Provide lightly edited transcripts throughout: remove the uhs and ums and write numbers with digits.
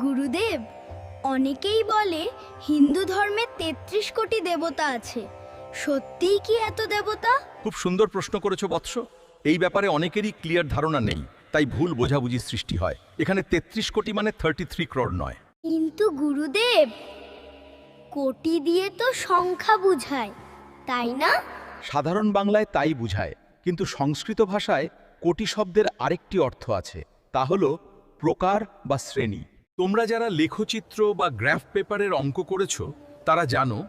গুরুদেব, অনেকেই বলে হিন্দু ধর্মে ৩৩ কোটি দেবতা আছে। সত্যিই কি এত দেবতা? খুব সুন্দর প্রশ্ন করেছো বৎস। এই ব্যাপারে অনেকেরই ক্লিয়ার ধারণা নেই, তাই ভুল বোঝাবুঝি সৃষ্টি হয়। এখানে 33 কোটি মানে 33 crore নয়। কিন্তু গুরুদেব, কোটি দিয়ে তো সংখ্যা বুঝায়, তাই না? সাধারণ বাংলায় তাই বুঝায়, কিন্তু সংস্কৃত ভাষায় কোটি শব্দের আরেকটি অর্থ আছে, তা হলো প্রকার বা শ্রেণী। তোমরা যারা লেখচিত্র বা গ্রাফ পেপারের অঙ্ক করেছো তারা জানো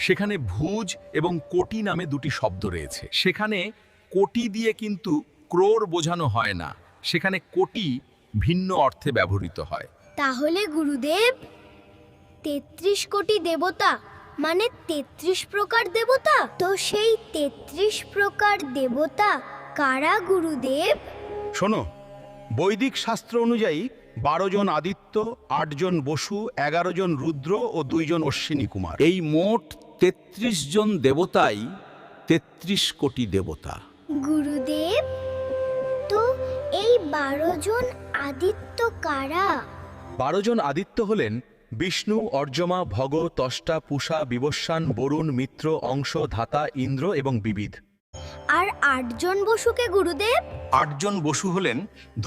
সেখানে ভুজ এবং কোটি নামে দুটি শব্দ রয়েছে। সেখানে কোটি দিয়ে কিন্তু ক্রোর বোঝানো হয় না, সেখানে কোটি ভিন্ন অর্থে ব্যবহৃত হয়। তাহলে গুরুদেব, ৩৩ কোটি দেবতা মানে ৩৩ প্রকার দেবতা। তো সেই ৩৩ প্রকার দেবতা কারা গুরুদেব? শোনো, বৈদিক শাস্ত্র অনুযায়ী 12 জন আদিত্য, 8 জন বসু, 11 জন রুদ্র ও 2 জন অশ্বিনী কুমার। এই মোট 33 জন দেবতাই 33 কোটি দেবতা। গুরুদেব, তো এই 12 জন আদিত্য কারা? 12 জন আদিত্য হলেন বিষ্ণু, অর্যমা, ভগ, ত্বষ্টা, পূষা, বিবস্বান, বরুণ, মিত্র, অংশ, ধাতা, ইন্দ্র এবং বিবিধ। আর 8 জন বসুকে গুরুদেব? 8 জন বসু হলেন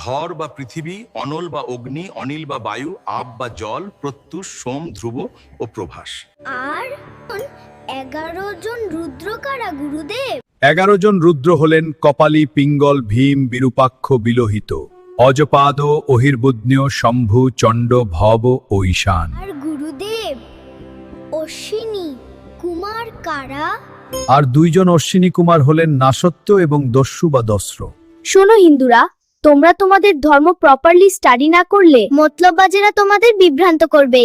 ধর বা পৃথিবী, অনল বা অগ্নি, অনিল বা বায়ু, আপ বা জল, প্রত্যুষ, সোম, ধ্রুব ও প্রভাস। আর 11 জন রুদ্র কারা গুরুদেব? 11 জন রুদ্র হলেন কপালী, পিঙ্গল, ভীম, বিরূপাক্ষ, বিলোহিত, অজপাদ, অহির্বুদ্ন্য, শম্ভু, চণ্ড, ভব ও ঈশান। আর গুরুদেব, অশ্বিনী কুমার কারা? আর 2 জন অশ্বিনী কুমার হলেন নাসত্য এবং দস্যু বা দস্র। শোনো হিন্দুরা, তোমরা তোমাদের ধর্ম প্রপারলি স্টাডি না করলে মতলববাজেরা তোমাদের বিভ্রান্ত করবে।